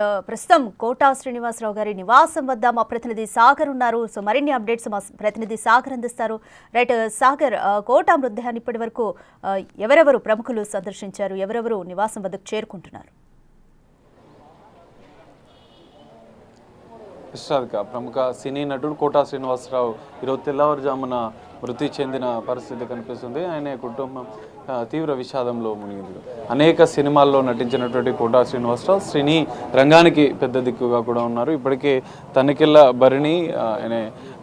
ప్రస్తుతం కోటా శ్రీనివాసరావు గారి నివాసం వద్ద మా ప్రతినిధి సాగర్ ఉన్నారు. సో మరిన్ని అప్డేట్స్ మా ప్రతినిధి సాగర్ అందిస్తారు. రైట్ సాగర్, కోటా మృతదేహాన్ని ఇప్పటి వరకు ఎవరెవరు ప్రముఖులు సందర్శించారు, ఎవరెవరు నివాసం వద్దకు చేరుకుంటున్నారు? ప్రముఖ సినీ నటుడు కోటా శ్రీనివాసరావు ఈరోజు తెల్లవారుజామున మృతి చెందిన పరిస్థితి కనిపిస్తుంది. ఆయన కుటుంబం తీవ్ర విషాదంలో మునిగింది. అనేక సినిమాల్లో నటించినటువంటి కోటా శ్రీనివాసరావు సినీ రంగానికి పెద్ద దిక్కుగా కూడా ఉన్నారు. ఇప్పటికే తనికెళ్ళ భరిణి ఆయన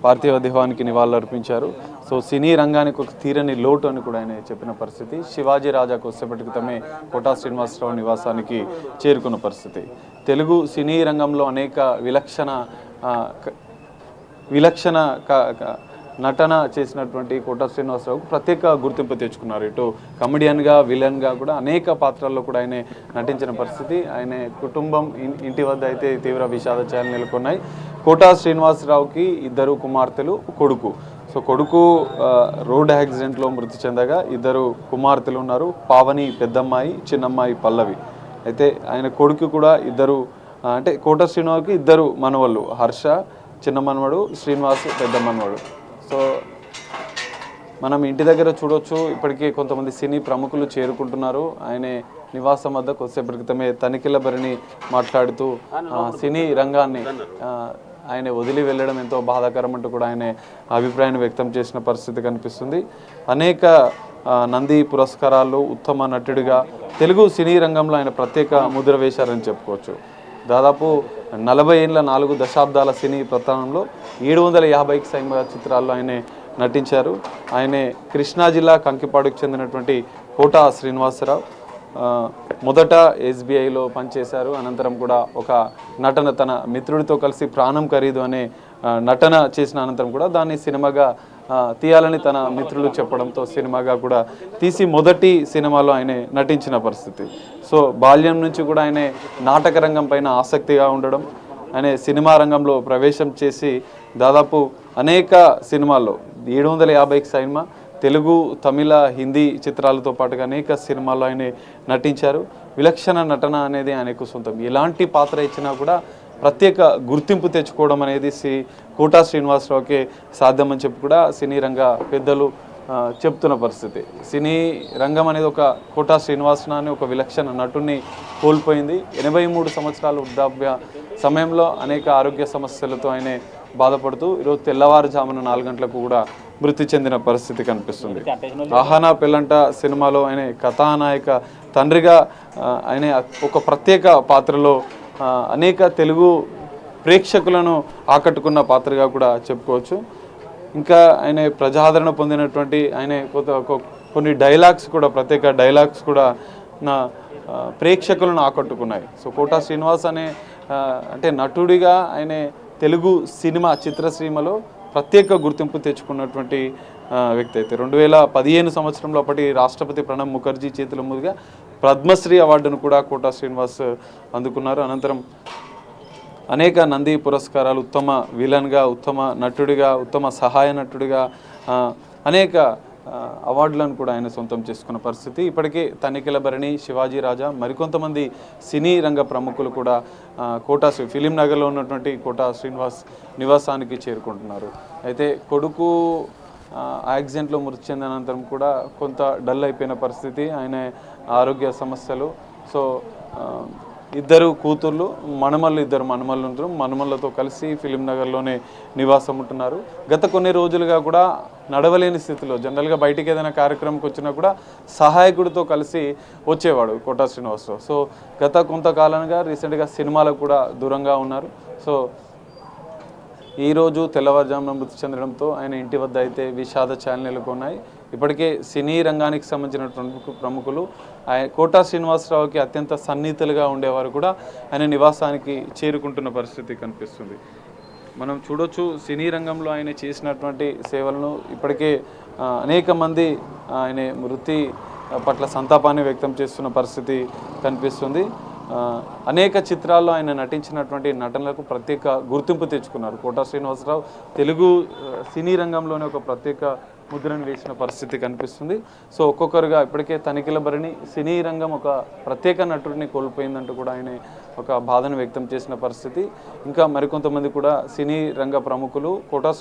పార్థివ దేహానికి నివాళులర్పించారు. సో సినీ రంగానికి ఒక తీరని లోటు అని కూడా ఆయన చెప్పిన పరిస్థితి. శివాజీ రాజా కొద్దిసేపటి క్రితమే కోటా శ్రీనివాసరావు నివాసానికి చేరుకున్న పరిస్థితి. తెలుగు సినీ రంగంలో అనేక విలక్షణ నటన చేసినటువంటి కోటా శ్రీనివాసరావుకు ప్రత్యేక గుర్తింపు తెచ్చుకున్నారు. ఇటు కమెడియన్గా, విలన్గా కూడా అనేక పాత్రల్లో కూడా ఆయన నటించిన పరిస్థితి. ఆయన కుటుంబం ఇంటి వద్ద అయితే తీవ్ర విషాద ఛాయలు నెలకొన్నాయి. కోటా శ్రీనివాసరావుకి ఇద్దరు కుమార్తెలు, కొడుకు. సో కొడుకు రోడ్ యాక్సిడెంట్లో మృతి చెందగా ఇద్దరు కుమార్తెలు ఉన్నారు. పావని పెద్దమ్మాయి, చిన్నమ్మాయి పల్లవి. అయితే ఆయన కొడుకు కూడా ఇద్దరు, అంటే కోటా శ్రీనివాస్కి ఇద్దరు మనవళ్ళు, హర్ష చిన్న మనవడు, శ్రీనివాస్ పెద్ద మనవడు. సో మనం ఇంటి దగ్గర చూడొచ్చు, ఇప్పటికే కొంతమంది సినీ ప్రముఖులు చేరుకుంటున్నారు. ఆయన నివాసం వద్ద కొద్దిసేపటి క్రితమే తనికెళ్ళ భరిణి మాట్లాడుతూ సినీ రంగాన్ని ఆయన వదిలి వెళ్ళడం ఎంతో బాధాకరం అంటూ కూడా ఆయన అభిప్రాయాన్ని వ్యక్తం చేసిన పరిస్థితి కనిపిస్తుంది. అనేక నంది పురస్కారాలు, ఉత్తమ నటుడిగా తెలుగు సినీ రంగంలో ఆయన ప్రత్యేక ముద్ర వేశారని చెప్పుకోవచ్చు. దాదాపు 40 ఏళ్ళ 4 దశాబ్దాల సినీ ప్రస్థానంలో 750కి పైగా చిత్రాల్లో ఆయన నటించారు. ఆయనే కృష్ణా జిల్లా కంకిపాడుకు చెందినటువంటి కోటా శ్రీనివాసరావు. మొదట SBIలో పనిచేశారు. అనంతరం కూడా ఒక నటన, తన మిత్రుడితో కలిసి ప్రాణం ఖరీదు అనే నటన చేసిన అనంతరం కూడా దాన్ని సినిమాగా తీయాలని తన మిత్రులు చెప్పడంతో సినిమాగా కూడా తీసి మొదటి సినిమాలో ఆయన నటించిన పరిస్థితి. సో బాల్యం నుంచి కూడా ఆయన నాటక రంగం పైన ఆసక్తిగా ఉండడం, ఆయన సినిమా రంగంలో ప్రవేశం చేసి దాదాపు అనేక సినిమాల్లో 750కి సినిమా, తెలుగు, తమిళ, హిందీ చిత్రాలతో పాటుగా అనేక సినిమాల్లో ఆయన నటించారు. విలక్షణ నటన అనేది ఆయనకు సొంతం. ఎలాంటి పాత్ర ఇచ్చినా కూడా ప్రత్యేక గుర్తింపు తెచ్చుకోవడం అనేది కోటా శ్రీనివాసరావుకే సాధ్యమని చెప్పి కూడా సినీ రంగ పెద్దలు చెప్తున్న పరిస్థితి. సినీ రంగం అనేది ఒక కోటా శ్రీనివాసరావు అనే ఒక విలక్షణ నటుడిని కోల్పోయింది. 83 సంవత్సరాల వృద్ధాప్య సమయంలో అనేక ఆరోగ్య సమస్యలతో ఆయన బాధపడుతూ ఈరోజు తెల్లవారుజామున 4 గంటలకు కూడా మృతి చెందిన పరిస్థితి కనిపిస్తుంది. ఆహానా పెళ్ళంట సినిమాలో ఆయన కథానాయక తండ్రిగా ఆయన ఒక ప్రత్యేక పాత్రలో అనేక తెలుగు ప్రేక్షకులను ఆకట్టుకున్న పాత్రగా కూడా చెప్పుకోవచ్చు. ఇంకా ఆయన ప్రజాదరణ పొందినటువంటి ఆయన కొన్ని డైలాగ్స్ కూడా, ప్రత్యేక డైలాగ్స్ కూడా ప్రేక్షకులను ఆకట్టుకున్నాయి. సో కోటా శ్రీనివాస్ అంటే నటుడిగా ఆయన తెలుగు సినిమా చిత్రసీమలో ప్రత్యేక గుర్తింపు తెచ్చుకున్నటువంటి వ్యక్తి. అయితే 2015 సంవత్సరంలో అప్పటి రాష్ట్రపతి ప్రణబ్ ముఖర్జీ చేతుల మీదుగా పద్మశ్రీ అవార్డును కూడా కోటా శ్రీనివాస్ అందుకున్నారు. అనంతరం అనేక నంది పురస్కారాలు, ఉత్తమ విలన్గా, ఉత్తమ నటుడిగా, ఉత్తమ సహాయ నటుడిగా అనేక అవార్డులను కూడా ఆయన సొంతం చేసుకున్న పరిస్థితి. ఇప్పటికే తనికెళ్ళ భరిణి, శివాజీ రాజా, మరికొంతమంది సినీ రంగ ప్రముఖులు కూడా కోటా ఫిలిం నగర్లో ఉన్నటువంటి కోటా శ్రీనివాస్ నివాసానికి చేరుకుంటున్నారు. అయితే కొడుకు యాక్సిడెంట్లో మృతి చెందిన అనంతరం కూడా కొంత డల్ అయిపోయిన పరిస్థితి, ఆయన ఆరోగ్య సమస్యలు. సో ఇద్దరు కూతుర్లు, ఇద్దరు మనమళ్ళు ఉంటారు. మనమళ్ళతో కలిసి ఫిలిం నగర్లోనే నివాసం ఉంటున్నారు. గత కొన్ని రోజులుగా కూడా నడవలేని స్థితిలో, జనరల్గా బయటికి ఏదైనా కార్యక్రమంకి వచ్చినా కూడా సహాయకుడితో కలిసి వచ్చేవాడు కోటా శ్రీనివాసరావు. సో గత కొంతకాలంగా రీసెంట్గా సినిమాలకు కూడా దూరంగా ఉన్నారు. సో ఈరోజు తెల్లవారుజామున మృతి చెందడంతో ఆయన ఇంటి వద్ద అయితే విషాద ఛాయలు నెలకొన్నాయి. ఇప్పటికే సినీ రంగానికి సంబంధించినటువంటి ప్రముఖులు కోటా శ్రీనివాసరావుకి అత్యంత సన్నిహితులుగా ఉండేవారు కూడా ఆయన నివాసానికి చేరుకుంటున్న పరిస్థితి కనిపిస్తుంది. మనం చూడొచ్చు, సినీ రంగంలో ఆయన చేసినటువంటి సేవలను ఇప్పటికే అనేక మంది ఆయన మృతి పట్ల సంతాపాన్ని వ్యక్తం చేస్తున్న పరిస్థితి కనిపిస్తుంది. అనేక చిత్రాల్లో ఆయన నటించినటువంటి నటనలకు ప్రత్యేక గుర్తింపు తెచ్చుకున్నారు. కోటా శ్రీనివాసరావు తెలుగు సినీ రంగంలోనే ఒక ప్రత్యేక ముద్రను వేసిన పరిస్థితి కనిపిస్తుంది. సో ఒక్కొక్కరుగా ఇప్పటికే తనిఖీల భరణి సినీ రంగం ఒక ప్రత్యేక నటుడిని కోల్పోయిందంటూ కూడా ఆయన ఒక బాధను వ్యక్తం చేసిన పరిస్థితి. ఇంకా మరికొంతమంది కూడా సినీ రంగ ప్రముఖులు కోటా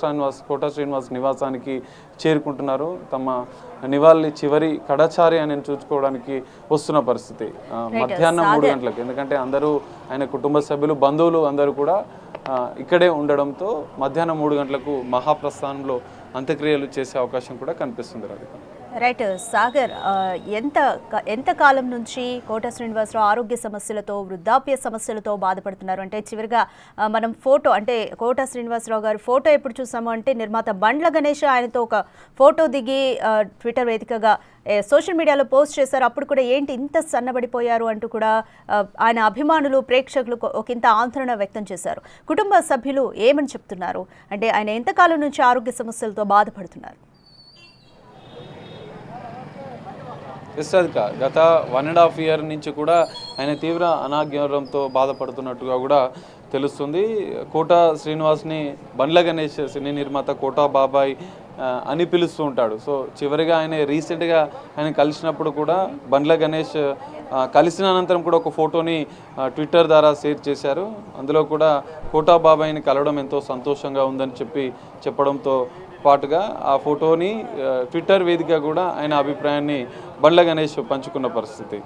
శ్రీనివాస్ నివాసానికి చేరుకుంటున్నారు. తమ నివాళి చివరి కడాచారి ఆయన చూసుకోవడానికి వస్తున్న పరిస్థితి మధ్యాహ్నం 3 గంటలకు. ఎందుకంటే అందరూ ఆయన కుటుంబ సభ్యులు బంధువులు అందరూ కూడా ఇక్కడే ఉండడంతో మధ్యాహ్నం 3 గంటలకు మహాప్రస్థానంలో అంత్యక్రియలు చేసే అవకాశం కూడా కనిపిస్తుంది. రాధిక. రైట్ సాగర్, ఎంత కాలం నుంచి కోటా శ్రీనివాసరావు ఆరోగ్య సమస్యలతో వృద్ధాప్య సమస్యలతో బాధపడుతున్నారు? అంటే చివరిగా మనం ఫోటో, అంటే కోటా శ్రీనివాసరావు గారి ఫోటో ఎప్పుడు చూసాము అంటే నిర్మాత బండ్ల గణేష్ ఆయనతో ఒక ఫోటో దిగి ట్విట్టర్ వేదికగా సోషల్ మీడియాలో పోస్ట్ చేశారు. అప్పుడు కూడా ఏంటి ఇంత సన్నబడిపోయారు అంటూ కూడా ఆయన అభిమానులు ప్రేక్షకులు ఒకంత ఆందోళన వ్యక్తం చేశారు. కుటుంబ సభ్యులు ఏమని చెప్తున్నారు? అంటే ఆయన ఎంతకాలం నుంచి ఆరోగ్య సమస్యలతో బాధపడుతున్నారు? గత 1.5 year నుంచి కూడా ఆయన తీవ్ర అనారోగ్యంతో బాధపడుతున్నట్టుగా కూడా తెలుస్తుంది. కోటా శ్రీనివాస్ని బండ్ల గణేష్ సినీ నిర్మాత కోటా బాబాయ్ అని పిలుస్తూ ఉంటాడు. సో చివరిగా ఆయన రీసెంట్గా ఆయన కలిసినప్పుడు కూడా బండ్ల గణేష్ కలిసిన అనంతరం కూడా ఒక ఫోటోని ట్విట్టర్ ద్వారా షేర్ చేశారు. అందులో కూడా కోటా బాబాయ్ని కలవడం ఎంతో సంతోషంగా ఉందని చెప్పడంతో పాటుగా ఆ ఫోటోని ట్విట్టర్ వేదికగా కూడా ఆయన అభిప్రాయాన్ని బండ్ల గణేష్ పంచుకున్న పరిస్థితి.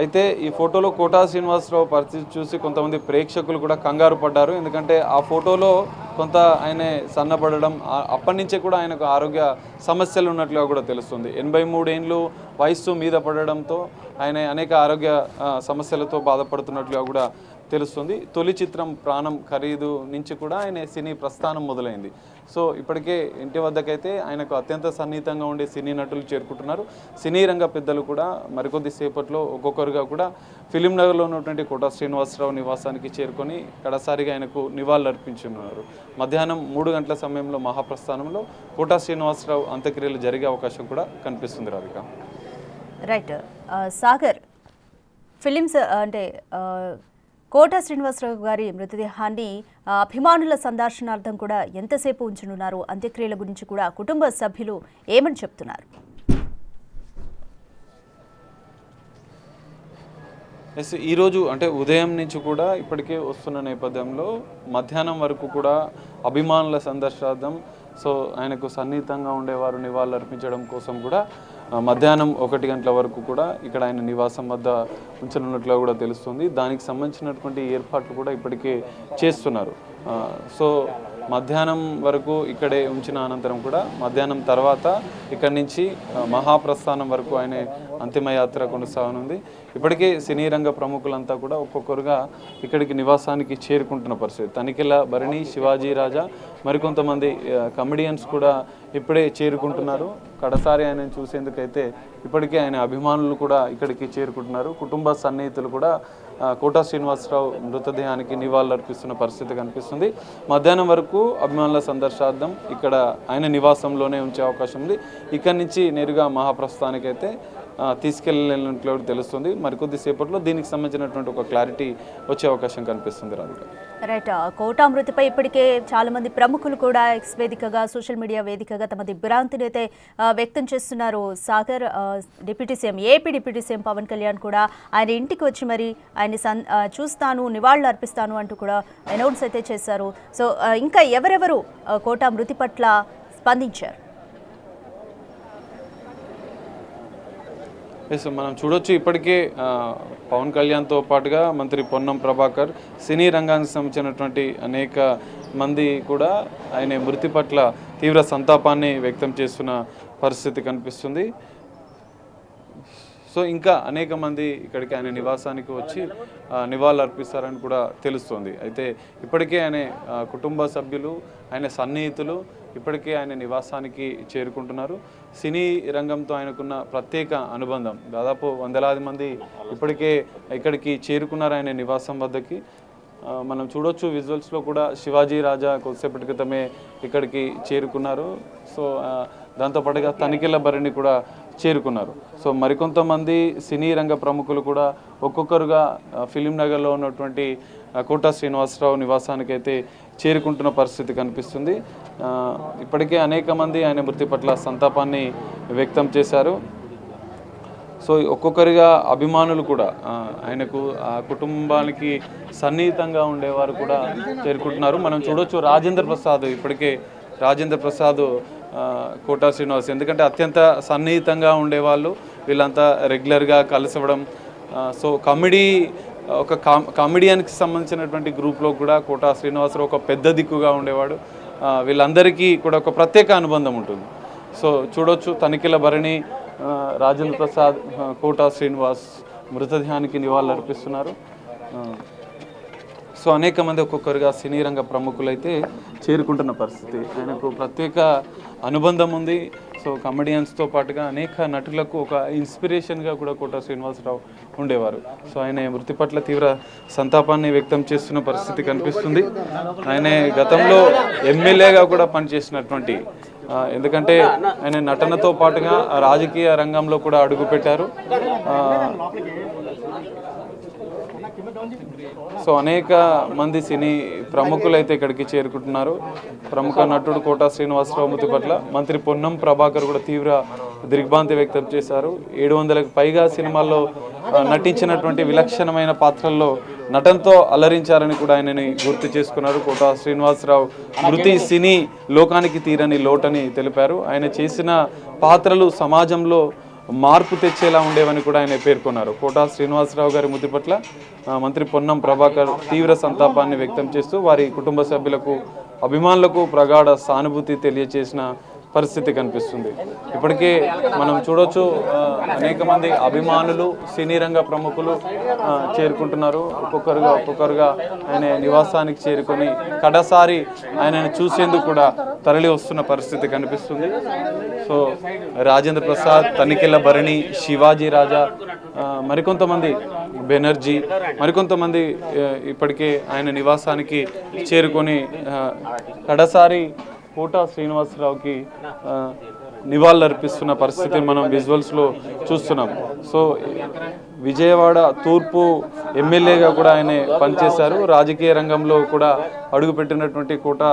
అయితే ఈ ఫోటోలో కోటా శ్రీనివాసరావు పరిస్థితి చూసి కొంతమంది ప్రేక్షకులు కూడా కంగారు పడ్డారు. ఎందుకంటే ఆ ఫోటోలో కొంత ఆయన సన్నబడడం, అప్పటి నుంచే కూడా ఆయనకు ఆరోగ్య సమస్యలు ఉన్నట్లుగా కూడా తెలుస్తుంది. 83 ఏళ్ళు వయస్సు మీద పడడంతో ఆయన అనేక ఆరోగ్య సమస్యలతో బాధపడుతున్నట్లుగా కూడా తెలుస్తుంది. తొలి చిత్రం ప్రాణం ఖరీదు నుంచి కూడా ఆయన సినీ ప్రస్థానం మొదలైంది. సో ఇప్పటికే ఇంటి వద్దకైతే ఆయనకు అత్యంత సన్నిహితంగా ఉండే సినీ నటులు చేరుకుంటున్నారు. సినీ రంగ పెద్దలు కూడా మరికొద్ది సేపట్లో ఒక్కొక్కరుగా కూడా ఫిలిం నగర్లో ఉన్నటువంటి కోటా శ్రీనివాసరావు నివాసానికి చేరుకొని కడసారిగా ఆయనకు నివాళులు అర్పించున్నారు. మధ్యాహ్నం 3 గంటల సమయంలో మహాప్రస్థానంలో కోటా శ్రీనివాసరావు అంత్యక్రియలు జరిగే అవకాశం కూడా కనిపిస్తుంది. రాధిక. రైట్ సాగర్, ఫిలిమ్స్ అంటే కోటా శ్రీనివాసరావు గారి మృతదేహాన్ని అభిమానుల సందర్శనార్థం కూడా ఎంతసేపు ఉంచనున్నారు? అంత్యక్రియల గురించి కూడా కుటుంబ సభ్యులు ఏమని చెప్తున్నారు? ఈరోజు అంటే ఉదయం నుంచి కూడా ఇప్పటికే వస్తున్న నేపథ్యంలో మధ్యాహ్నం వరకు కూడా అభిమానుల సందర్శనార్థం, సో ఆయనకు సన్నిహితంగా ఉండేవారు నివాళులు అర్పించడం కోసం కూడా మధ్యాహ్నం 1 గంటల వరకు కూడా ఇక్కడ ఆయన నివాసం వద్ద ఉంచనున్నట్లుగా కూడా తెలుస్తుంది. దానికి సంబంధించినటువంటి ఏర్పాట్లు కూడా ఇప్పటికే చేస్తున్నారు. సో మధ్యాహ్నం వరకు ఇక్కడే ఉంచిన అనంతరం కూడా మధ్యాహ్నం తర్వాత ఇక్కడి నుంచి మహాప్రస్థానం వరకు ఆయన అంతిమయాత్ర కొనసాగనుంది. ఇప్పటికే సినీ రంగ ప్రముఖులంతా కూడా ఒక్కొక్కరుగా ఇక్కడికి నివాసానికి చేరుకుంటున్న పరిస్థితి. తనిఖీల భరణి, శివాజీ రాజా, మరికొంతమంది కమెడియన్స్ కూడా ఇప్పుడే చేరుకుంటున్నారు. కడసారి ఆయన చూసేందుకైతే ఇప్పటికే ఆయన అభిమానులు కూడా ఇక్కడికి చేరుకుంటున్నారు. కుటుంబ సన్నిహితులు కూడా కోటా శ్రీనివాసరావు మృతదేహానికి నివాళులు అర్పిస్తున్న పరిస్థితి కనిపిస్తుంది. మధ్యాహ్నం వరకు అభిమానుల సందర్శనార్థం ఇక్కడ ఆయన నివాసంలోనే ఉంచే అవకాశం ఉంది. ఇక్కడి నుంచి నేరుగా మహాప్రస్థానానికి అయితే తీసుకెళ్ళినట్లు తెలుస్తుంది. మరికొద్ది సేపట్లో దీనికి సంబంధించినటువంటి ఒక క్లారిటీ వచ్చే అవకాశం కనిపిస్తుంది. రాధిక. రైట్, కోటా మృతిపై ఇప్పటికే చాలా మంది ప్రముఖులు కూడా ఎక్స్ వేదికగా సోషల్ మీడియా వేదికగా తమ దిగ్భ్రాంతిని అయితే వ్యక్తం చేస్తున్నారు. Sagar, AP deputy CM Pawan Kalyan కూడా ఆయన ఇంటికి వచ్చి మరి ఆయన చూస్తాను, నివాళులు అర్పిస్తాను అంటూ కూడా అనౌన్స్ అయితే చేశారు. సో ఇంకా ఎవరెవరు కోటా మృతి పట్ల స్పందించారు? మనం చూడొచ్చు ఇప్పటికే పవన్ కళ్యాణ్తో పాటుగా మంత్రి పొన్నం ప్రభాకర్, సినీ రంగానికి సంబంధించినటువంటి అనేక మంది కూడా ఆయన మృతి పట్ల తీవ్ర సంతాపాన్ని వ్యక్తం చేస్తున్న పరిస్థితి కనిపిస్తుంది. సో ఇంకా అనేక మంది ఇక్కడికి ఆయన నివాసానికి వచ్చి నివాళులు అర్పిస్తారని కూడా తెలుస్తోంది. అయితే ఇప్పటికే ఆయన కుటుంబ సభ్యులు, ఆయన సన్నిహితులు ఇప్పటికే ఆయన నివాసానికి చేరుకుంటున్నారు. సినీ రంగంతో ఆయనకున్న ప్రత్యేక అనుబంధం, దాదాపు వందలాది మంది ఇప్పటికే ఇక్కడికి చేరుకున్నారు ఆయన నివాసం వద్దకి. మనం చూడొచ్చు విజువల్స్లో కూడా శివాజీ రాజా కొద్దిసేపటి క్రితమే ఇక్కడికి చేరుకున్నారు. సో దాంతోపాటుగా తనిఖీల భరణి కూడా చేరుకున్నారు. సో మరికొంతమంది సినీ రంగ ప్రముఖులు కూడా ఒక్కొక్కరుగా ఫిలిం నగర్లో ఉన్నటువంటి కోటా శ్రీనివాసరావు నివాసానికి అయితే చేరుకుంటున్న పరిస్థితి కనిపిస్తుంది. ఇప్పటికే అనేక మంది ఆయన మృతి పట్ల సంతాపాన్ని వ్యక్తం చేశారు. సో ఒక్కొక్కరిగా అభిమానులు కూడా ఆయనకు ఆ కుటుంబానికి సన్నిహితంగా ఉండేవారు కూడా చేరుకుంటున్నారు. మనం చూడొచ్చు రాజేంద్ర ప్రసాద్, ఇప్పటికే రాజేంద్ర ప్రసాద్ కోటా శ్రీనివాస్ ఎందుకంటే అత్యంత సన్నిహితంగా ఉండేవాళ్ళు, వీళ్ళంతా రెగ్యులర్గా కలిసివ్వడం. సో ఒక కామెడియన్కి సంబంధించినటువంటి గ్రూప్లో కూడా కోటా శ్రీనివాసరావు ఒక పెద్ద దిక్కుగా ఉండేవాడు. వీళ్ళందరికీ కూడా ఒక ప్రత్యేక అనుబంధం ఉంటుంది. సో చూడొచ్చు తనిఖీల భరణి, రాజేంద్ర ప్రసాద్, కోటా శ్రీనివాస్ మృతదేహానికి నివాళులు అర్పిస్తున్నారు. సో అనేక మంది ఒక్కొక్కరుగా సినీ రంగ ప్రముఖులైతే చేరుకుంటున్న పరిస్థితి. ఆయనకు ప్రత్యేక అనుబంధం ఉంది. సో కమెడియన్స్తో పాటుగా అనేక నటులకు ఒక ఇన్స్పిరేషన్గా కూడా కోటా శ్రీనివాసరావు ఉండేవారు. సో ఆయన మృతి పట్ల తీవ్ర సంతాపాన్ని వ్యక్తం చేస్తున్న పరిస్థితి కనిపిస్తుంది. ఆయన గతంలో ఎమ్మెల్యేగా కూడా పనిచేసినటువంటి, ఎందుకంటే ఆయన నటనతో పాటుగా రాజకీయ రంగంలో కూడా అడుగుపెట్టారు. సో అనేక మంది సినీ ప్రముఖులైతే ఇక్కడికి చేరుకుంటున్నారు. ప్రముఖ నటుడు కోటా శ్రీనివాసరావు మృతి పట్ల మంత్రి పొన్నం ప్రభాకర్ కూడా తీవ్ర దిగ్భ్రాంతి వ్యక్తం చేశారు. 700లకు పైగా సినిమాల్లో నటించినటువంటి విలక్షణమైన పాత్రల్లో నటనతో అలరించారని కూడా ఆయనని గుర్తు చేసుకున్నారు. కోటా శ్రీనివాసరావు మృతి సినీ లోకానికి తీరని లోటని తెలిపారు. ఆయన చేసిన పాత్రలు సమాజంలో మార్పు తెచ్చేలా ఉండేవని కూడా ఆయన పేర్కొన్నారు. కోటా శ్రీనివాసరావు గారి మృతి పట్ల మంత్రి పొన్నం ప్రభాకర్ తీవ్ర సంతాపాన్ని వ్యక్తం చేస్తూ వారి కుటుంబ సభ్యులకు, అభిమానులకు ప్రగాఢ సానుభూతి తెలియజేసిన పరిస్థితి కనిపిస్తుంది. ఇప్పటికే మనం చూడొచ్చు అనేక మంది అభిమానులు, సినీ రంగ ప్రముఖులు చేరుకుంటున్నారు. ఒక్కొక్కరుగా ఆయన నివాసానికి చేరుకొని కడసారి ఆయనను చూసేందుకు కూడా తరలి వస్తున్న పరిస్థితి కనిపిస్తుంది. సో రాజేంద్ర ప్రసాద్, తనిఖీల భరణి, శివాజీ రాజా, మరికొంతమంది బెనర్జీ, మరికొంతమంది ఇప్పటికే ఆయన నివాసానికి చేరుకొని కడసారి కోటా శ్రీనివాసరావుకి నివాళులు అర్పిస్తున్న పరిస్థితిని మనం విజువల్స్లో చూస్తున్నాం. సో విజయవాడ తూర్పు ఎమ్మెల్యేగా కూడా ఆయన పనిచేశారు. రాజకీయ రంగంలో కూడా అడుగుపెట్టినటువంటి కోటా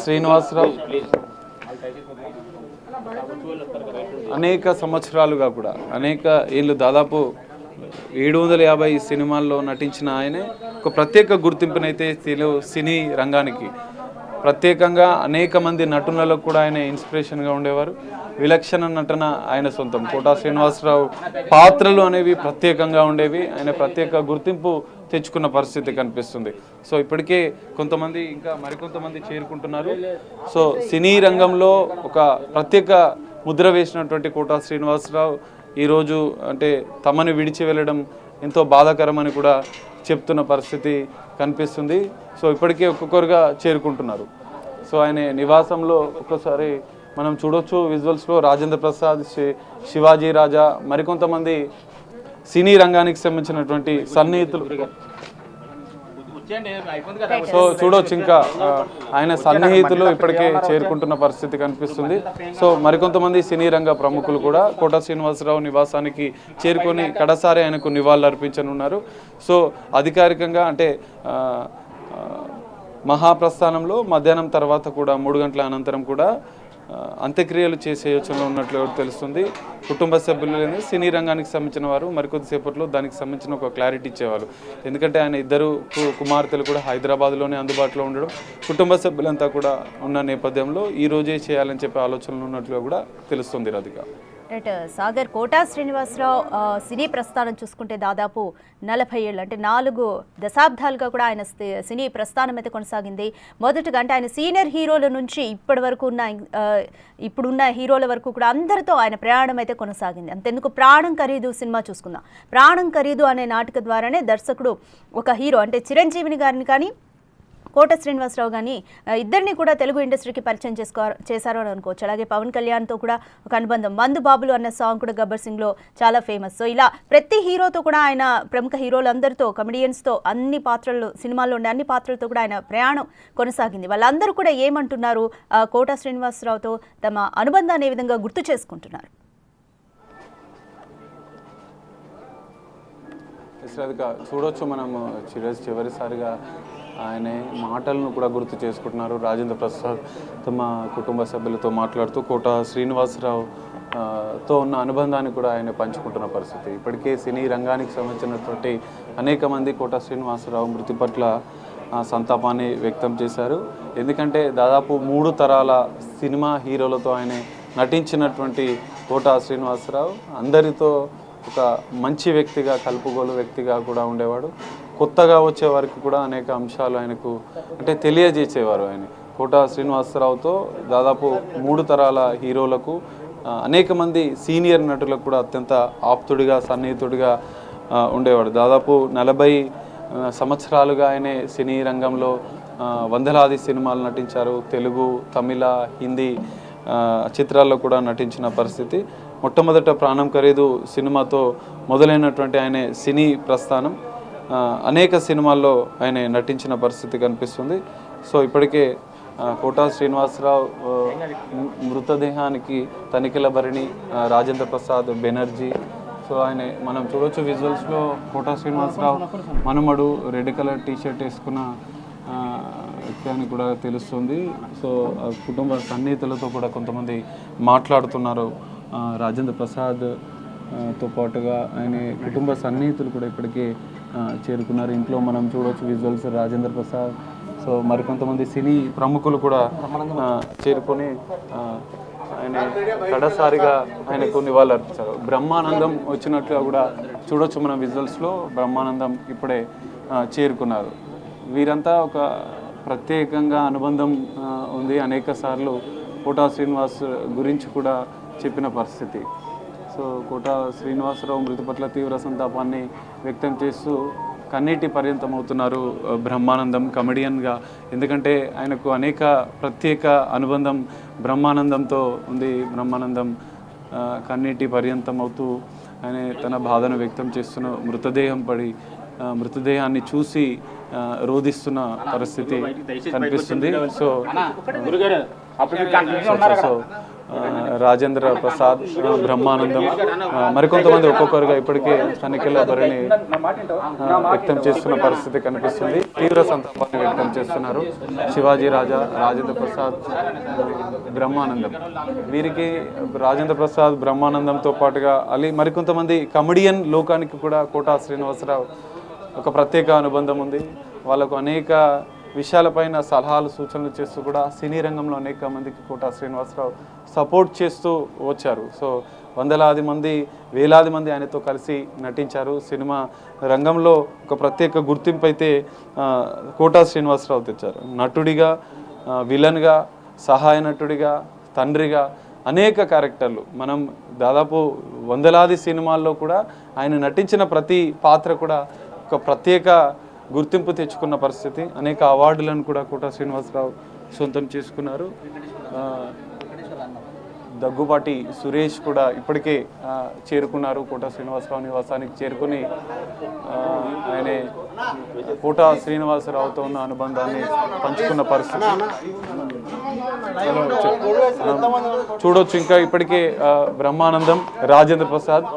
శ్రీనివాసరావు అనేక సంవత్సరాలుగా కూడా అనేక ఏళ్ళు, దాదాపు 750 సినిమాల్లో నటించిన ఆయనే ఒక ప్రత్యేక గుర్తింపునైతే సినీ రంగానికి ప్రత్యేకంగా అనేక మంది నటులకు కూడా ఆయన ఇన్స్పిరేషన్గా ఉండేవారు. విలక్షణ నటన ఆయన సొంతం. కోటా శ్రీనివాసరావు పాత్రలు అనేవి ప్రత్యేకంగా ఉండేవి. ఆయన ప్రత్యేక గుర్తింపు తెచ్చుకున్న పరిస్థితి కనిపిస్తుంది. సో ఇప్పటికే కొంతమంది, ఇంకా మరికొంతమంది చేరుకుంటున్నారు. సో సినీ రంగంలో ఒక ప్రత్యేక ముద్ర వేసినటువంటి కోటా శ్రీనివాసరావు ఈరోజు అంటే తమని విడిచి వెళ్ళడం ఎంతో బాధాకరమని కూడా చెప్తున్న పరిస్థితి కనిపిస్తుంది. సో ఇప్పటికే ఒక్కొక్కరుగా చేరుకుంటున్నారు. సో ఆయన నివాసంలో ఒక్కసారి మనం చూడొచ్చు విజువల్స్లో రాజేంద్ర ప్రసాద్, శివాజీ రాజా, మరికొంతమంది సినీ రంగానికి సంబంధించినటువంటి సన్నిహితులు. సో చూడొచ్చు ఇంకా ఆయన సన్నిహితులు ఇప్పటికే చేరుకుంటున్న పరిస్థితి కనిపిస్తుంది. సో మరికొంతమంది సినీ రంగ ప్రముఖులు కూడా కోటా శ్రీనివాసరావు నివాసానికి చేరుకొని కడసారి ఆయనకు నివాళులు అర్పించనున్నారు. సో అధికారికంగా అంటే మహాప్రస్థానంలో మధ్యాహ్నం తర్వాత కూడా 3 గంటల అనంతరం కూడా అంత్యక్రియలు చేసే యోచనలో ఉన్నట్లు తెలుస్తుంది. కుటుంబ సభ్యులు, సినీ రంగానికి సంబంధించిన వారు మరికొద్దిసేపట్లో దానికి సంబంధించిన ఒక క్లారిటీ ఇచ్చేవాళ్ళు. ఎందుకంటే ఆయన ఇద్దరు కుమార్తెలు కూడా హైదరాబాద్లోనే అందుబాటులో ఉండడం, కుటుంబ సభ్యులంతా కూడా ఉన్న నేపథ్యంలో ఈ రోజే చేయాలని చెప్పే ఆలోచనలు ఉన్నట్లుగా కూడా తెలుస్తుంది. రాధిక. రైట్ సాగర్, కోటా శ్రీనివాసరావు సినీ ప్రస్థానం చూసుకుంటే దాదాపు 40 ఏళ్ళు, అంటే 4 దశాబ్దాలుగా కూడా ఆయన సినీ ప్రస్థానం అయితే కొనసాగింది. మొదటగా అంటే ఆయన సీనియర్ హీరోల నుంచి ఇప్పుడున్న హీరోల వరకు కూడా అందరితో ఆయన ప్రయాణం అయితే కొనసాగింది. అంతెందుకు ప్రాణం ఖరీదు సినిమా చూసుకుందాం. ప్రాణం ఖరీదు అనే నాటక ద్వారానే దర్శకుడు ఒక హీరో అంటే చిరంజీవిని గారిని కానీ కోటా శ్రీనివాసరావు కానీ ఇద్దరిని కూడా తెలుగు ఇండస్ట్రీకి పరిచయం చేశారు అని అనుకోవచ్చు. అలాగే పవన్ కళ్యాణ్తో కూడా ఒక అనుబంధం. మందు బాబులు అన్న సాంగ్ కూడా గబ్బర్ సింగ్లో చాలా ఫేమస్. సో ఇలా ప్రతి హీరోతో కూడా ఆయన, ప్రముఖ హీరోలందరితో, కమెడియన్స్తో, అన్ని పాత్రలు, సినిమాల్లో ఉండే అన్ని పాత్రలతో కూడా ఆయన ప్రయాణం కొనసాగింది. వాళ్ళందరూ కూడా ఏమంటున్నారు, కోటా శ్రీనివాసరావుతో తమ అనుబంధాన్ని ఏ విధంగా గుర్తు చేసుకుంటున్నారు? ఎక్స్ట్రాగా చూడొచ్చు మనము చివరిసారిగా ఆయన మాటలను కూడా గుర్తు చేసుకుంటున్నారు. రాజేంద్ర ప్రసాద్ తమ కుటుంబ సభ్యులతో మాట్లాడుతూ కోట శ్రీనివాసరావు తో ఉన్న అనుబంధాన్ని కూడా ఆయన పంచుకుంటున్న పరిస్థితి. ఇప్పటికే సినీ రంగానికి సంబంధించినటువంటి అనేక మంది కోట శ్రీనివాసరావు మృతి పట్ల సంతాపాన్ని వ్యక్తం చేశారు. ఎందుకంటే దాదాపు 3 తరాల సినిమా హీరోలతో ఆయన నటించినటువంటి కోట శ్రీనివాసరావు అందరితో ఒక మంచి వ్యక్తిగా, కలుపుగోలు వ్యక్తిగా కూడా ఉండేవాడు. కొత్తగా వచ్చే వారికి కూడా అనేక అంశాలు ఆయనకు అంటే తెలియజేసేవారు. ఆయన కోట శ్రీనివాసరావుతో దాదాపు 3 తరాల హీరోలకు అనేక మంది సీనియర్ నటులకు కూడా అత్యంత ఆప్తుడిగా, సన్నిహితుడిగా ఉండేవాడు. దాదాపు 40 సంవత్సరాలుగా ఆయన సినీ రంగంలో వందలాది సినిమాలు నటించారు. తెలుగు, తమిళ, హిందీ చిత్రాల్లో కూడా నటించిన పరిస్థితి. మొట్టమొదట ప్రాణం ఖరీదు సినిమాతో మొదలైనటువంటి ఆయన సినీ ప్రస్థానం అనేక సినిమాల్లో ఆయన నటించిన పరిస్థితి కనిపిస్తుంది. సో ఇప్పటికే కోట శ్రీనివాసరావు మృతదేహానికి తనిఖీల భరణి రాజేంద్ర ప్రసాద్ బెనర్జీ. సో ఆయన మనం చూడొచ్చు విజువల్స్లో కోట శ్రీనివాసరావు మనమడు రెడ్ కలర్ టీషర్ట్ వేసుకున్న వ్యక్తి అని కూడా తెలుస్తుంది. సో కుటుంబ సన్నిహితులతో కూడా కొంతమంది మాట్లాడుతున్నారు. రాజేంద్ర ప్రసాద్ తో పాటుగా ఆయన కుటుంబ సన్నిహితులు కూడా ఇప్పటికే చేరుకున్నారు. ఇంట్లో మనం చూడవచ్చు విజువల్స్ రాజేంద్ర ప్రసాద్. సో మరికొంతమంది సినీ ప్రముఖులు కూడా చేరుకొని ఆయన కడసారిగా ఆయనకు నివాళులు అర్పించారు. బ్రహ్మానందం వచ్చినట్లుగా కూడా చూడొచ్చు మనం విజువల్స్లో. బ్రహ్మానందం ఇప్పుడే చేరుకున్నారు. వీరంతా ఒక ప్రత్యేకంగా అనుబంధం ఉంది. అనేక సార్లు కోట శ్రీనివాస్ గురించి కూడా చెప్పిన పరిస్థితి. సో కోట శ్రీనివాసరావు మృతి పట్ల తీవ్ర సంతాపాన్ని వ్యక్తం చేస్తూ కన్నీటి పర్యంతం అవుతున్నారు బ్రహ్మానందం కమెడియన్గా. ఎందుకంటే ఆయనకు అనేక ప్రత్యేక అనుబంధం బ్రహ్మానందంతో ఉంది. బ్రహ్మానందం కన్నీటి పర్యంతం అవుతూ ఆయన తన బాధను వ్యక్తం చేస్తున్న మృతదేహాన్ని చూసి రోధిస్తున్న పరిస్థితి కనిపిస్తుంది. సో రాజేంద్ర ప్రసాద్, బ్రహ్మానందం మరికొంతమంది ఒక్కొక్కరుగా ఇప్పటికే తనిఖీల భరణి వ్యక్తం చేస్తున్న పరిస్థితి కనిపిస్తుంది. తీవ్ర సంతాపాన్ని వ్యక్తం చేస్తున్నారు శివాజీ రాజా, రాజేంద్ర ప్రసాద్, బ్రహ్మానందం. వీరికి రాజేంద్ర ప్రసాద్, బ్రహ్మానందంతో పాటుగా మరికొంతమంది కమెడియన్ లోకానికి కూడా కోట శ్రీనివాసరావు ఒక ప్రత్యేక అనుబంధం ఉంది. వాళ్ళకు అనేక విషయాలపైన సలహాలు, సూచనలు చేస్తూ కూడా సినీ రంగంలో అనేక మందికి కోట శ్రీనివాసరావు సపోర్ట్ చేస్తూ వచ్చారు. సో వందలాది మంది, వేలాది మంది ఆయనతో కలిసి నటించారు. సినిమా రంగంలో ఒక ప్రత్యేక గుర్తింపు అయితే కోట శ్రీనివాసరావు తెచ్చారు. నటుడిగా, విలన్గా, సహాయ నటుడిగా, తండ్రిగా అనేక క్యారెక్టర్లు మనం దాదాపు వందలాది సినిమాల్లో కూడా ఆయన నటించిన ప్రతి పాత్ర కూడా ఒక ప్రత్యేక గుర్తింపు తెచ్చుకున్న పరిస్థితి. అనేక అవార్డులను కూడా కోట శ్రీనివాసరావు సొంతం చేసుకున్నారు. దగ్గుబాటి సురేష్ కూడా ఇప్పటికే చేరుకున్నారు. కోట శ్రీనివాసరావు నివాసానికి చేరుకుని ఆయన కోట శ్రీనివాసరావుతో ఉన్న అనుబంధాన్ని పంచుకున్న పరిస్థితి చూడొచ్చు. ఇంకా ఇప్పటికే బ్రహ్మానందం, రాజేంద్ర ప్రసాద్,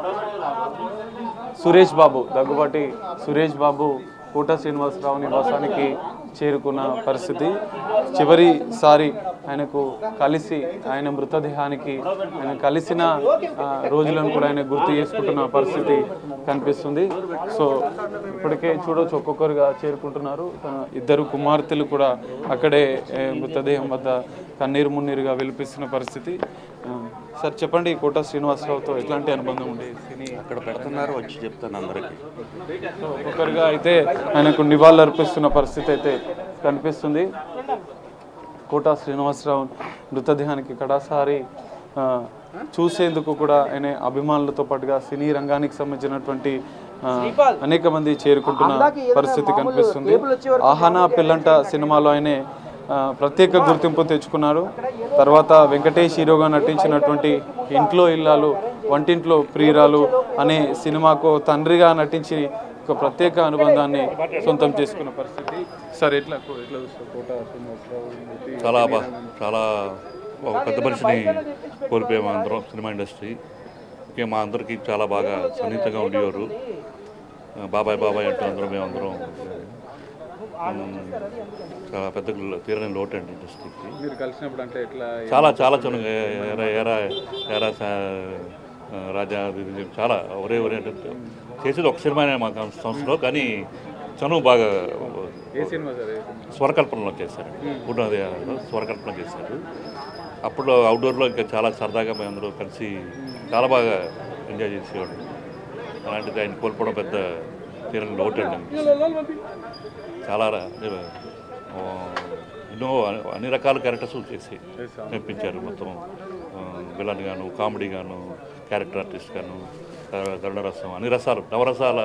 సురేష్ బాబు, దగ్గుబాటి సురేష్ బాబు కోట శ్రీనివాసరావు నివాసానికి చేరుకున్న పరిస్థితి. చివరిసారి ఆయనకు కలిసి ఆయన మృతదేహానికి ఆయన కలిసిన రోజులను కూడా ఆయన గుర్తు చేసుకుంటున్న పరిస్థితి కనిపిస్తుంది. సో ఇప్పటికే చూడవచ్చు ఒక్కొక్కరుగా చేరుకుంటున్నారు. ఇద్దరు కుమార్తెలు కూడా అక్కడే మృతదేహం వద్ద కన్నీరు మున్నీరుగా విలిపిస్తున్న పరిస్థితి. సార్ చెప్పండి, కోట శ్రీనివాసరావుతో ఎట్లాంటి అనుబంధం ఉండేది? సినీ అక్కడ పెడుతున్నారు, వచ్చి చెప్తాను అందరికీ. సో ఒక్కొక్కరుగా అయితే ఆయనకు నివాళులు అర్పిస్తున్న పరిస్థితి అయితే కనిపిస్తుంది. కోట శ్రీనివాసరావు మృతదేహానికి కడాసారి చూసేందుకు కూడా ఆయన అభిమానులతో పాటుగా సినీ రంగానికి సంబంధించినటువంటి అనేక మంది చేరుకుంటున్న పరిస్థితి కనిపిస్తుంది. ఆహానా పిల్లంట సినిమాలో ఆయనే ప్రత్యేక గుర్తింపు తెచ్చుకున్నారు. తర్వాత వెంకటేష్ హీరోగా నటించినటువంటి ఇంట్లో ఇల్లాలు, వంటింట్లో ప్రియురాలు అనే సినిమాకు తండ్రిగా నటించి ఒక ప్రత్యేక అనుబంధాన్ని సొంతం చేసుకున్న పరిస్థితి. సార్ ఎట్లా చూస్తారు కోట శ్రీనివాసరావు? చాలా ఒక పెద్ద మనిషిని కోల్పోయాము అందరం. సినిమా ఇండస్ట్రీ మా అందరికీ చాలా బాగా సన్నిహితంగా ఉండేవారు. బాబాయ్ బాబాయ్ అంటూ అందరం మేమందరం చాలా పెద్ద తీరని లోటు అండి ఇండస్ట్రీకి. మీరు కలిసినప్పుడు అంటే ఎట్లా చాలా చాలా చనువు ఎరా ఎరా ఎరా రాజా ఇది చాలా ఒరే అంటే చేసేది ఒక సినిమానే మా సంస్థలో, కానీ చనువు బాగా ఏ సినిమా సార్? ఏ సినిమా? స్వరకల్పనలో చేశారు, స్వరకల్పన చేశారు. అప్పుడు అవుట్డోర్లో ఇంకా చాలా సరదాగా మేము అందరూ కలిసి చాలా బాగా ఎంజాయ్ చేసేవాడు. అలాంటిది ఆయన కోల్పోవడం పెద్ద తీరని లోటు అండి. చాలా ఎన్నో అన్ని రకాల క్యారెక్టర్స్ చేసి మెప్పించారు. మొత్తం విలన్ గాను, కామెడీ గాను, క్యారెక్టర్ ఆర్టిస్ట్ గాను, కరుణరసం, అన్ని రసాలు, నవరసాల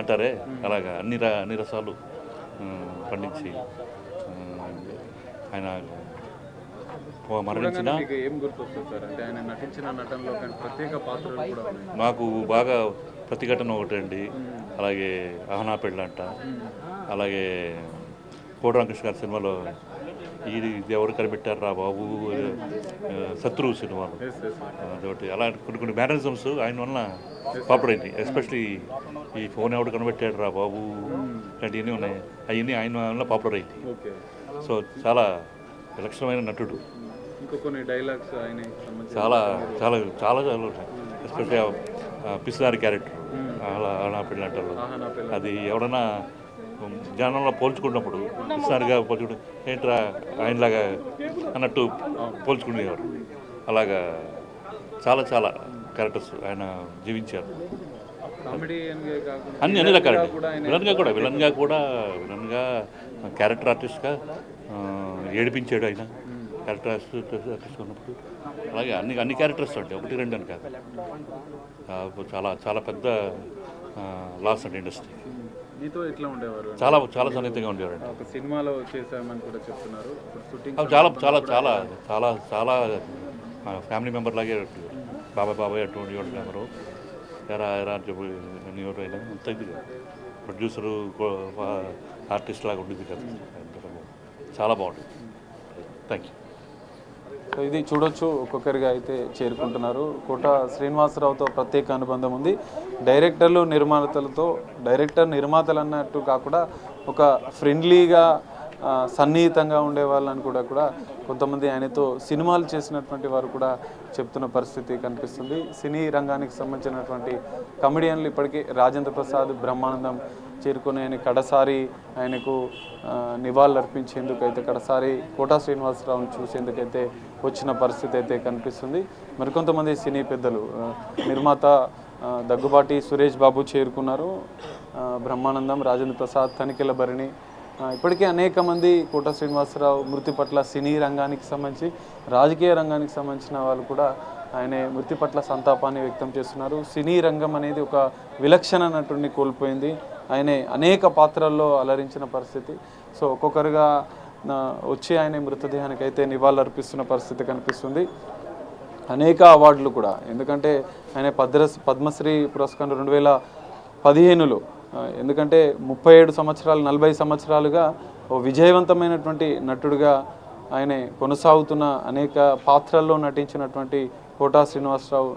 అంటారే అలాగా అన్ని రసాలు పండించి ఆయన మరణించిన ఏం గుర్తొస్తుంది సార్? అంటే ఆయన నటించిన నటనలో ప్రత్యేక పాత్రలు కూడా ఉన్నాయి. నాకు బాగా ప్రతిఘటన ఒకటండి, అలాగే ఆహనా పెళ్ళంట, అలాగే కోటరామకృష్ణ గారి సినిమాలో ఇది ఎవరు కనిపెట్టారు రా బాబు, శత్రువు సినిమాలు అదొకటి. అలా కొన్ని మేనరిజమ్స్ ఆయన వల్ల పాపులర్ అయింది. ఎస్పెషలీ ఈ ఫోన్ ఎవడు కనిపెట్టాడు రా బాబు ఇలాంటివన్నీ ఉన్నాయి, అవన్నీ ఆయన వల్ల పాపులర్ అయింది. సో చాలా విలక్షణమైన నటుడు. ఇంకా కొన్ని డైలాగ్స్ ఆయన చాలా చాలా చాలా చాలా ఉంటాయి. ఎస్పెషల్లీ పిసినారి క్యారెక్టర్ ఆహనా పెళ్ళి అంటారు, అది ఎవడన్నా జనంలో పోల్చుకున్నప్పుడు పిసినారిగా పోల్చుకుంటే ఏంట్రా ఆయనలాగా అన్నట్టు పోల్చుకునేవారు. అలాగా చాలా చాలా క్యారెక్టర్స్ ఆయన జీవించారు. అన్ని రకాలు. విలన్గా కూడా క్యారెక్టర్ ఆర్టిస్ట్గా ఏడిపించాడు ఆయన. క్యారెక్టర్ ఆర్టిస్ట్ ఉన్నప్పుడు అలాగే అన్ని క్యారెక్టర్స్ ఉంటాయి, ఒకటి రెండు అని కాదు. చాలా చాలా పెద్ద లాస్ అండి ఇండస్ట్రీ. మీతో ఎట్లా ఉండేవారు? చాలా చాలా సన్నిహితంగా ఉండేవారు. ఒక సినిమాలో చేశామని కూడా చెప్తున్నారు. చాలా చాలా చాలా చాలా చాలా ఫ్యామిలీ మెంబర్ లాగే బాబాయ్ అటువంటి ఎవరు ఎరా అని చెప్పి ఎవరు అయినా అంత ఇది ప్రొడ్యూసరు ఆర్టిస్ట్ లాగా ఉండేది కదా. చాలా బాగుంటుంది. Thank you. సో ఇది చూడొచ్చు, ఒక్కొక్కరిగా అయితే చేరుకుంటున్నారు. కోట శ్రీనివాసరావుతో ప్రత్యేక అనుబంధం ఉంది. డైరెక్టర్లు నిర్మాతలతో, నిర్మాతలు అన్నట్టు కాకుండా ఒక ఫ్రెండ్లీగా సన్నిహితంగా ఉండే వాళ్ళని కూడా కొంతమంది ఆయనతో సినిమాలు చేసినటువంటి వారు కూడా చెప్తున్న పరిస్థితి కనిపిస్తుంది. సినీ రంగానికి సంబంధించినటువంటి కమెడియన్లు ఇప్పటికీ రాజేంద్ర ప్రసాద్, బ్రహ్మానందం చేరుకొని కడసారి ఆయనకు నివాళులు అర్పించేందుకైతే కడసారి కోట శ్రీనివాసరావును చూసేందుకైతే వచ్చిన పరిస్థితి అయితే కనిపిస్తుంది. మరికొంతమంది సినీ పెద్దలు, నిర్మాత దగ్గుబాటి సురేష్ బాబు చేరుకున్నారు. బ్రహ్మానందం, రాజేంద్ర ప్రసాద్, తనికెళ్ళ భరణి, ఇప్పటికే అనేక మంది కోట శ్రీనివాసరావు మృతి పట్ల సినీ రంగానికి సంబంధించి, రాజకీయ రంగానికి సంబంధించిన వాళ్ళు కూడా ఆయన మృతి పట్ల సంతాపాన్ని వ్యక్తం చేస్తున్నారు. సినీ రంగం అనేది ఒక విలక్షణ నటుడిని కోల్పోయింది. ఆయన అనేక పాత్రల్లో అలరించిన పరిస్థితి. సో ఒక్కొక్కరుగా వచ్చి ఆయన మృతదేహానికి అయితే నివాళులు అర్పిస్తున్న పరిస్థితి కనిపిస్తుంది. అనేక అవార్డులు కూడా, ఎందుకంటే ఆయన పద్మశ్రీ పురస్కారం 2015లో, ఎందుకంటే 37 సంవత్సరాలు 40 సంవత్సరాలుగా ఓ విజయవంతమైనటువంటి నటుడిగా ఆయన కొనసాగుతున్న, అనేక పాత్రల్లో నటించినటువంటి కోట శ్రీనివాసరావు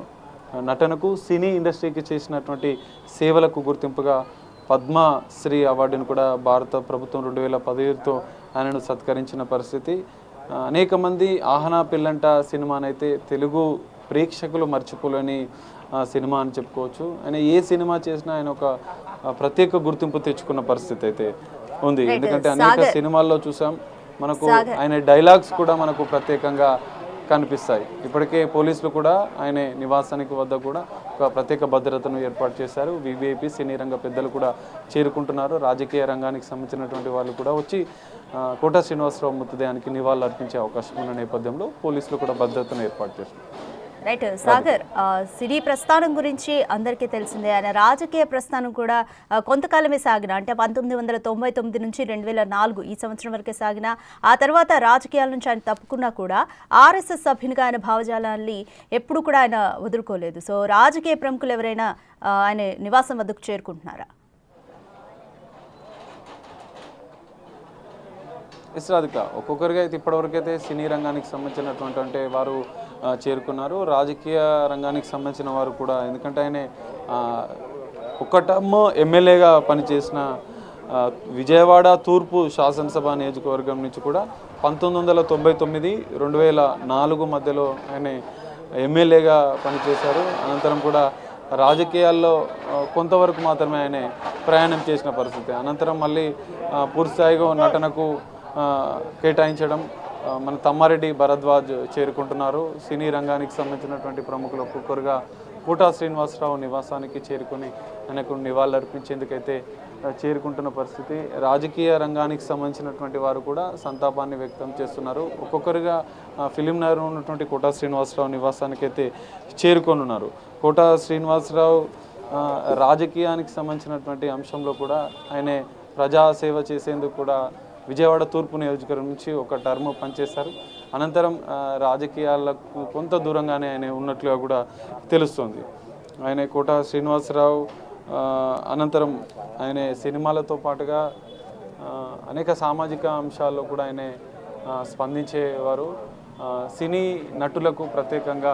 నటనకు, సినీ ఇండస్ట్రీకి చేసినటువంటి సేవలకు గుర్తింపుగా పద్మశ్రీ అవార్డును కూడా భారత ప్రభుత్వం 2017తో ఆయనను సత్కరించిన పరిస్థితి. అనేక మంది ఆహనా పిల్లంట సినిమానైతే తెలుగు ప్రేక్షకులు మర్చిపోలేని సినిమా అని చెప్పుకోవచ్చు. ఆయన ఏ సినిమా చేసినా ఆయన ఒక ప్రత్యేక గుర్తింపు తెచ్చుకున్న పరిస్థితి అయితే ఉంది. ఎందుకంటే అనేక సినిమాల్లో చూసాం, మనకు ఆయన డైలాగ్స్ కూడా మనకు ప్రత్యేకంగా కనిపిస్తాయి. ఇప్పటికే పోలీసులు కూడా ఆయన నివాసానికి వద్ద కూడా ఒక ప్రత్యేక భద్రతను ఏర్పాటు చేశారు. వివిఐపి సినీ రంగ పెద్దలు కూడా చేరుకుంటున్నారు. రాజకీయ రంగానికి సంబంధించినటువంటి వాళ్ళు కూడా వచ్చి కోట శ్రీనివాసరావు మృతదేహానికి నివాళులు అర్పించే అవకాశం ఉన్న నేపథ్యంలో పోలీసులు కూడా భద్రతను ఏర్పాటు చేశారు. రైట్ సాగర్, సినీ ప్రస్థానం గురించి అందరికీ తెలిసిందే. ఆయన రాజకీయ ప్రస్థానం కూడా కొంతకాలమే సాగిన, అంటే 1999 నుంచి 2004 ఈ సంవత్సరం వరకే సాగిన. ఆ తర్వాత రాజకీయాల నుంచి ఆయన తప్పుకున్నా కూడా ఆర్ఎస్ఎస్ సభ్యునిగా ఆయన భావజాలాన్ని ఎప్పుడు కూడా ఆయన వదులుకోలేదు. సో రాజకీయ ప్రముఖులు ఎవరైనా ఆయన నివాసం వద్దకు చేరుకుంటున్నారా? ఇస్రాదిక ఒక్కొక్కరిగా అయితే ఇప్పటివరకు అయితే సినీ రంగానికి సంబంధించినటువంటి అంటే వారు చేరుకున్నారు. రాజకీయ రంగానికి సంబంధించిన వారు కూడా, ఎందుకంటే ఆయన ఒక టర్మ్ ఎమ్మెల్యేగా పనిచేసిన విజయవాడ తూర్పు శాసనసభ నియోజకవర్గం నుంచి కూడా 1999 2004 మధ్యలో ఆయన ఎమ్మెల్యేగా పనిచేశారు. అనంతరం కూడా రాజకీయాల్లో కొంతవరకు మాత్రమే ఆయన ప్రయాణం చేసిన పరిస్థితి. అనంతరం మళ్ళీ పూర్తిస్థాయిగా నటనకు కేటాయించడం. మన తమ్మారెడ్డి భరద్వాజ్ చేరుకుంటున్నారు. సినీ రంగానికి సంబంధించినటువంటి ప్రముఖులు ఒక్కొక్కరుగా కోటా శ్రీనివాసరావు నివాసానికి చేరుకొని ఆయనకు నివాళులర్పించేందుకైతే చేరుకుంటున్న పరిస్థితి. రాజకీయ రంగానికి సంబంధించినటువంటి వారు కూడా సంతాపాన్ని వ్యక్తం చేస్తున్నారు. ఒక్కొక్కరుగా ఫిలిం నగర్ ఉన్నటువంటి కోటా శ్రీనివాసరావు నివాసానికి అయితే చేరుకొనున్నారు. కోటా శ్రీనివాసరావు రాజకీయానికి సంబంధించినటువంటి అంశంలో కూడా ఆయన ప్రజాసేవ చేసేందుకు కూడా విజయవాడ తూర్పు నియోజకవర్గం నుంచి ఒక టర్మ్ పనిచేశారు. అనంతరం రాజకీయాలకు కొంత దూరంగానే ఆయన ఉన్నట్లుగా కూడా తెలుస్తుంది. ఆయన కోటా శ్రీనివాసరావు అనంతరం ఆయన సినిమాలతో పాటుగా అనేక సామాజిక అంశాల్లో కూడా ఆయన స్పందించేవారు. సినీ నటులకు ప్రత్యేకంగా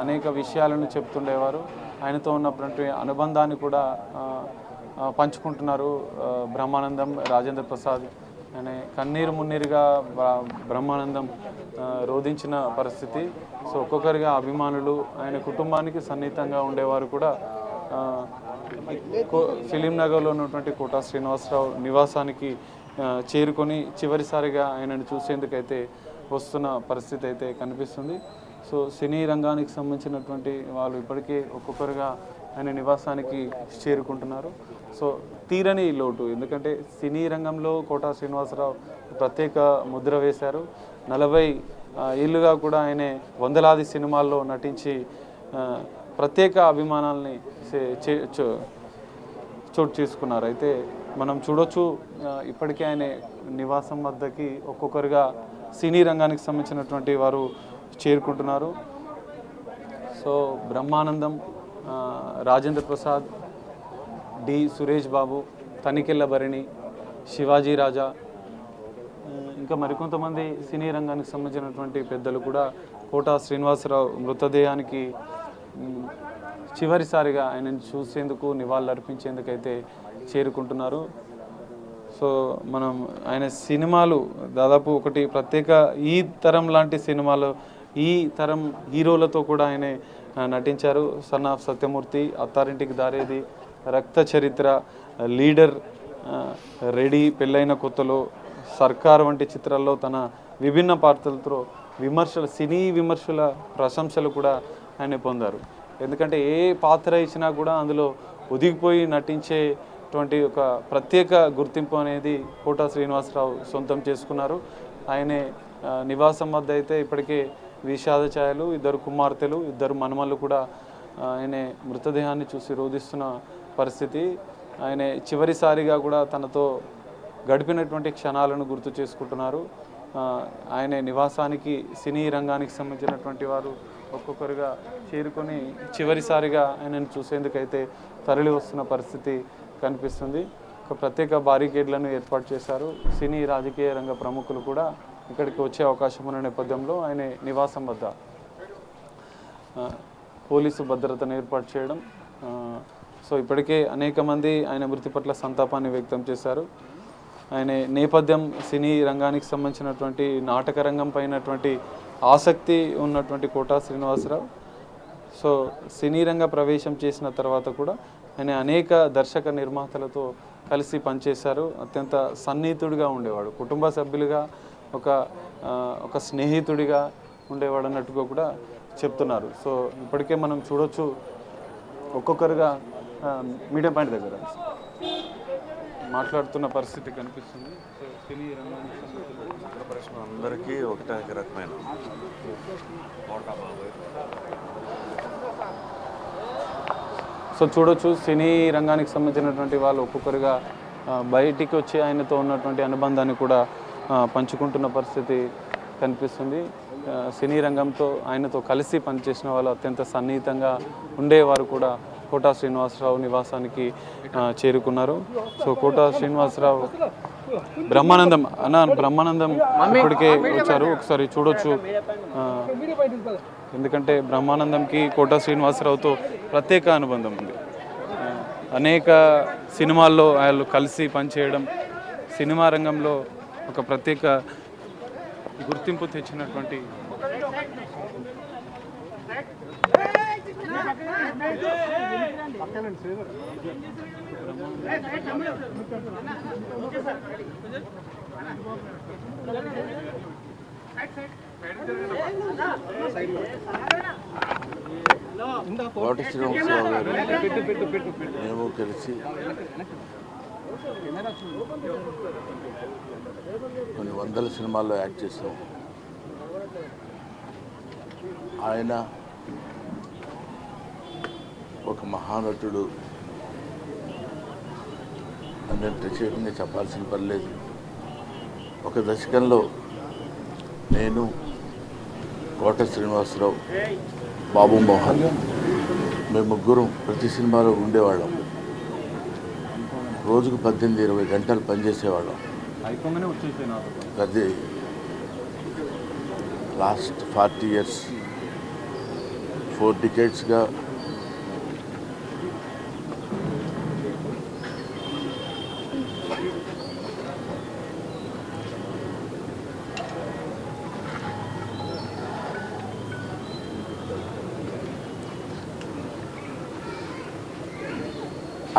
అనేక విషయాలను చెప్తుండేవారు. ఆయనతో ఉన్నటువంటి అనుబంధాన్ని కూడా పంచుకుంటున్నారు. బ్రహ్మానందం, రాజేంద్ర ప్రసాద్ ఆయన కన్నీరు మున్నీరుగా బ్రహ్మానందం రోధించిన పరిస్థితి. సో ఒక్కొక్కరిగా అభిమానులు ఆయన కుటుంబానికి సన్నిహితంగా ఉండేవారు కూడా ఫిలిం నగర్లో ఉన్నటువంటి కోటా శ్రీనివాసరావు నివాసానికి చేరుకొని చివరిసారిగా ఆయనను చూసేందుకైతే వస్తున్న పరిస్థితి అయితే కనిపిస్తుంది. సో సినీ రంగానికి సంబంధించినటువంటి వాళ్ళు ఇప్పటికే ఒక్కొక్కరుగా ఆయన నివాసానికి చేరుకుంటున్నారు. సో తీరని లోటు, ఎందుకంటే సినీ రంగంలో కోటా శ్రీనివాసరావు ప్రత్యేక ముద్ర వేశారు. 40 ఏళ్ళుగా కూడా ఆయన వందలాది సినిమాల్లో నటించి ప్రత్యేక అభిమానాల్ని చోటు చేసుకున్నారు. అయితే మనం చూడొచ్చు ఇప్పటికే ఆయన నివాసం వద్దకి ఒక్కొక్కరుగా సినీ రంగానికి సంబంధించినటువంటి వారు చేరుకుంటున్నారు. సో బ్రహ్మానందం, రాజేంద్ర ప్రసాద్, డి సురేష్ బాబు, తనికెళ్ళ భరణి, శివాజీ రాజా, ఇంకా మరికొంతమంది సినీ రంగానికి సంబంధించినటువంటి పెద్దలు కూడా కోటా శ్రీనివాసరావు మృతదేహానికి చివరిసారిగా ఆయనను చూసేందుకు నివాళులర్పించేందుకైతే చేరుకుంటున్నారు. సో మనం ఆయన సినిమాలు దాదాపు ఒకటి ప్రత్యేక ఈ తరం లాంటి సినిమాలు ఈ తరం హీరోలతో కూడా ఆయన నటించారు. సన్ ఆఫ్ సత్యమూర్తి, అత్తారింటికి దారేది, రక్త చరిత్ర, లీడర్, రెడీ, పెళ్ళైన కొత్తలో, సర్కార్ వంటి చిత్రాల్లో తన విభిన్న పాత్రలతో సినీ విమర్శల ప్రశంసలు కూడా ఆయన పొందారు. ఎందుకంటే ఏ పాత్ర ఇచ్చినా కూడా అందులో ఒదిగిపోయి నటించేటువంటి ఒక ప్రత్యేక గుర్తింపు అనేది కోటా శ్రీనివాసరావు సొంతం చేసుకున్నారు. ఆయనే నివాసం వద్ద అయితే ఇప్పటికే విషాద ఛాయలు, 2 కుమార్తెలు, 2 మనుమలు కూడా ఆయన మృతదేహాన్ని చూసి రోధిస్తున్న పరిస్థితి. ఆయన చివరిసారిగా కూడా తనతో గడిపినటువంటి క్షణాలను గుర్తు చేసుకుంటున్నారు. ఆయన నివాసానికి సినీ రంగానికి సంబంధించినటువంటి వారు ఒక్కొక్కరుగా చేరుకొని చివరిసారిగా ఆయనను చూసేందుకైతే తరలి వస్తున్న పరిస్థితి కనిపిస్తుంది. ఒక ప్రత్యేక బారికేడ్లను ఏర్పాటు చేశారు. సినీ రాజకీయ రంగ ప్రముఖులు కూడా ఇక్కడికి వచ్చే అవకాశం ఉన్న నేపథ్యంలో ఆయన నివాసం వద్ద పోలీసు భద్రతను ఏర్పాటు చేయడం. సో ఇప్పటికే అనేక మంది ఆయన మృతి పట్ల సంతాపాన్ని వ్యక్తం చేశారు. ఆయన నేపథ్యం సినీ రంగానికి సంబంధించినటువంటి నాటక రంగం పైనటువంటి ఆసక్తి ఉన్నటువంటి కోటా శ్రీనివాసరావు. సో సినీ రంగ ప్రవేశం చేసిన తర్వాత కూడా ఆయన అనేక దర్శక నిర్మాతలతో కలిసి పనిచేశారు. అత్యంత సన్నిహితుడిగా ఉండేవాడు, కుటుంబ సభ్యులుగా ఒక స్నేహితుడిగా ఉండేవాడు అన్నట్టుగా కూడా చెప్తున్నారు. సో ఇప్పటికే మనం చూడొచ్చు ఒక్కొక్కరుగా మీడియం పాయింట్ దగ్గర మాట్లాడుతున్న పరిస్థితి కనిపిస్తుంది. సో సినీ రంగానికి ప్రశ్న అందరికీ ఒకటే రకమైన సో చూడొచ్చు సినీ రంగానికి సంబంధించినటువంటి వాళ్ళు ఒక్కొక్కరుగా బయటికి వచ్చి ఆయనతో ఉన్నటువంటి అనుబంధాన్ని కూడా పంచుకుంటున్న పరిస్థితి కనిపిస్తుంది. సినీ రంగంతో ఆయనతో కలిసి పనిచేసిన వాళ్ళు అత్యంత సన్నిహితంగా ఉండేవారు కూడా కోటా శ్రీనివాసరావు నివాసానికి చేరుకున్నారు. సో కోటా శ్రీనివాసరావు, బ్రహ్మానందం బ్రహ్మానందం ఇప్పటికే వచ్చారు, ఒకసారి చూడొచ్చు. ఎందుకంటే బ్రహ్మానందంకి కోటా శ్రీనివాసరావుతో ప్రత్యేక అనుబంధం ఉంది. అనేక సినిమాల్లో వాళ్ళు కలిసి పనిచేయడం సినిమా రంగంలో ఒక ప్రత్యేక గుర్తింపు తెచ్చినటువంటి కోట శ్రీనివాసరావు గారు మేము కలిసి కొన్ని వందల సినిమాల్లో యాక్ట్ చేసాం. ఆయన ఒక మహానటుడు అని నేను ప్రత్యేకంగా చెప్పాల్సిన పని లేదు. ఒక దశకంలో నేను, కోట శ్రీనివాసరావు, బాబు మోహన్ మేము ముగ్గురం ప్రతి సినిమాలో ఉండేవాళ్ళం. రోజుకు 18-20 గంటలు పనిచేసేవాళ్ళం. అది లాస్ట్ 40 years 4 decadesగా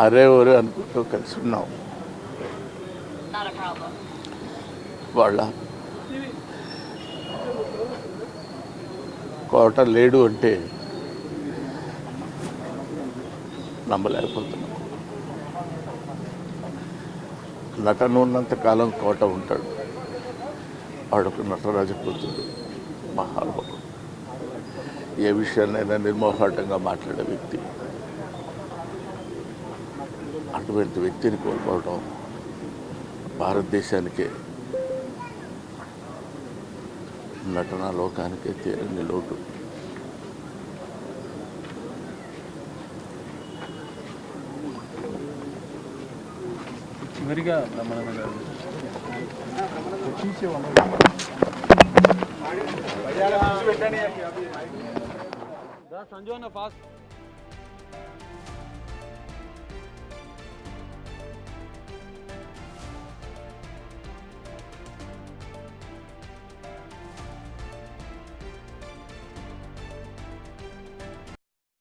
అరే ఒరే అనుకుంటూ కలిసి ఉన్నాం. వాళ్ళ కోట లేడు అంటే నమ్మలేకపోతున్నాం. నటన ఉన్నంత కాలం కోట ఉంటాడు. వాడొక నటరాజ కూతురు, మహానుభావుడు, ఏ విషయాన్నైనా నిర్మోహాటంగా మాట్లాడే వ్యక్తి. అటువంటి వ్యక్తిని కోల్పోవడం భారతదేశానికే, నటనా లోకానికే తీరని లోటు. చివరిగా సంజు అన్న ఫాస్ట్